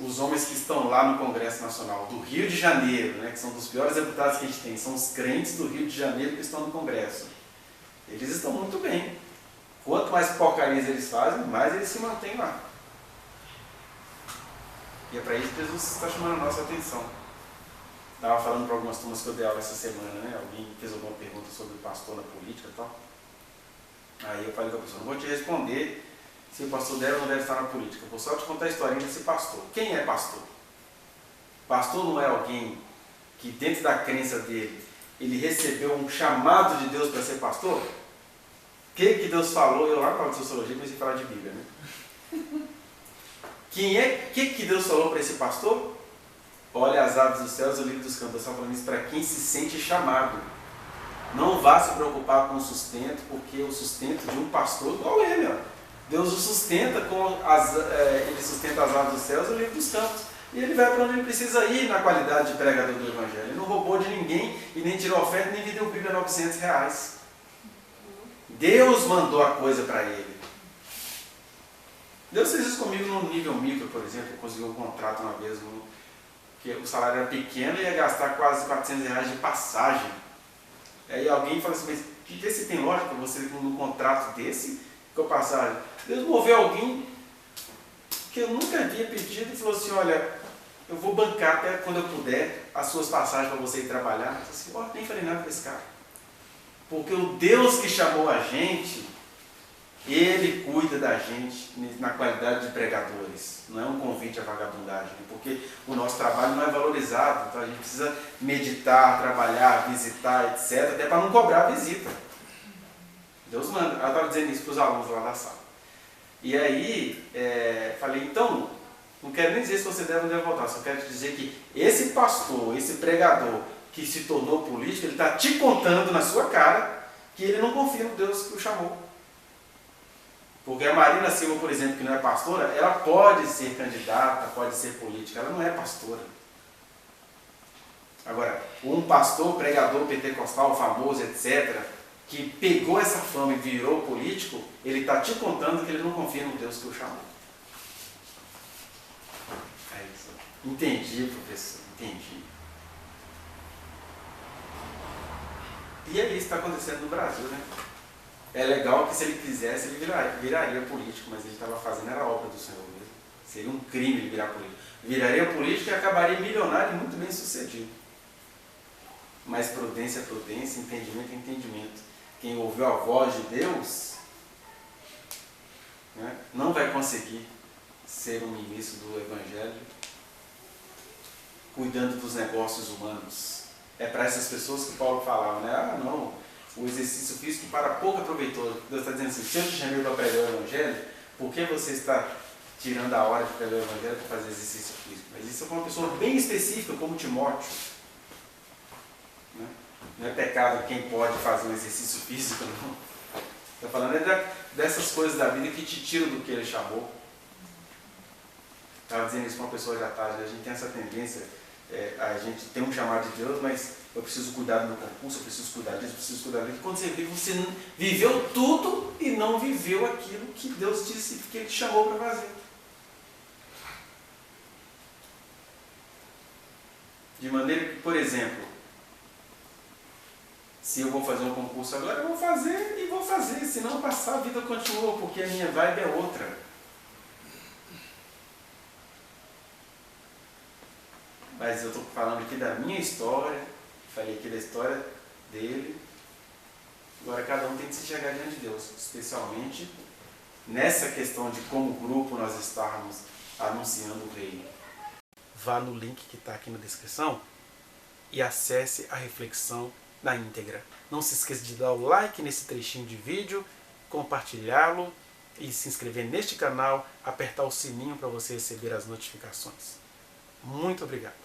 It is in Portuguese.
os homens que estão lá no Congresso Nacional do Rio de Janeiro, né, que são dos piores deputados que a gente tem, são os crentes do Rio de Janeiro que estão no Congresso. Eles estão muito bem. Quanto mais porcarias eles fazem, mais eles se mantêm lá. E é para isso que Jesus está chamando a nossa atenção. Estava falando para algumas turmas que eu dei aula essa semana, né? Alguém fez alguma pergunta sobre o pastor na política e tal. Aí eu falei com a pessoa, não vou te responder se o pastor deve ou não deve estar na política. Vou só te contar a historinha desse pastor. Quem é pastor? Pastor não é alguém que dentro da crença dele, ele recebeu um chamado de Deus para ser pastor? O que Deus falou? Eu lá na aula de sociologia comecei a falar de Bíblia, né? O que Deus falou para esse pastor? Olha as aves dos céus e o livro dos campos. Deus está falando isso para quem se sente chamado. Não vá se preocupar com o sustento, porque o sustento de um pastor igual ele, ó. Deus o sustenta ele sustenta as aves dos céus e o livro dos campos. E ele vai para onde ele precisa ir na qualidade de pregador do Evangelho. Ele não roubou de ninguém e nem tirou oferta, nem vendeu Bíblia a R$900. Deus mandou a coisa para ele. Deus fez isso comigo no nível micro, por exemplo. Eu consegui um contrato uma vez, que o salário era pequeno e ia gastar quase R$400 de passagem. Aí alguém fala assim, mas que se tem lógica você num contrato desse com a passagem? Deus moveu alguém que eu nunca havia pedido e falou assim, olha, eu vou bancar até quando eu puder as suas passagens para você ir trabalhar. Eu disse assim, nem falei nada para esse cara. Porque o Deus que chamou a gente, Ele cuida da gente na qualidade de pregadores. Não é um convite à vagabundagem, porque o nosso trabalho não é valorizado. Então a gente precisa meditar, trabalhar, visitar, etc. Até para não cobrar a visita. Deus manda. Ela estava dizendo isso para os alunos lá da sala. E aí, falei, então, não quero nem dizer se você deve ou não deve votar. Só quero te dizer que esse pastor, esse pregador que se tornou político, ele está te contando na sua cara que ele não confia no Deus que o chamou. Porque a Marina Silva, por exemplo, que não é pastora, ela pode ser candidata, pode ser política, ela não é pastora. Agora, um pastor, pregador pentecostal, famoso, etc., que pegou essa fama e virou político, ele está te contando que ele não confia no Deus que o chamou. É isso. Entendi, professor, entendi. E é isso que está acontecendo no Brasil, né? É legal que se ele quisesse, ele viraria político, mas ele estava fazendo era a obra do Senhor mesmo. Seria um crime ele virar político. Viraria político e acabaria milionário e muito bem sucedido. Mas prudência é prudência, entendimento é entendimento. Quem ouviu a voz de Deus, né, não vai conseguir ser um ministro do Evangelho cuidando dos negócios humanos. É para essas pessoas que Paulo falava, né? Não, o exercício físico para pouco aproveitou. Deus está dizendo assim, se eu te chamei para pregar o Evangelho, por que você está tirando a hora de pregar o Evangelho para fazer exercício físico? Mas isso é para uma pessoa bem específica, como Timóteo. Né? Não é pecado quem pode fazer um exercício físico, não. Está falando dessas coisas da vida que te tiram do que ele chamou. Estava dizendo isso para uma pessoa já tarde. A gente tem essa tendência, a gente tem um chamado de Deus, mas eu preciso cuidar do meu concurso, eu preciso cuidar disso, eu preciso cuidar daquilo. Quando você vive, você viveu tudo e não viveu aquilo que Deus disse que Ele te chamou para fazer. De maneira que, por exemplo, se eu vou fazer um concurso agora, eu vou fazer e vou fazer. Se não passar, a vida continua, porque a minha vibe é outra. Mas eu estou falando aqui da minha história, falei aqui da história dele. Agora cada um tem que se chegar diante de Deus, especialmente nessa questão de como grupo nós estarmos anunciando o reino. Vá no link que está aqui na descrição e acesse a reflexão na íntegra. Não se esqueça de dar o like nesse trechinho de vídeo, compartilhá-lo e se inscrever neste canal, apertar o sininho para você receber as notificações. Muito obrigado.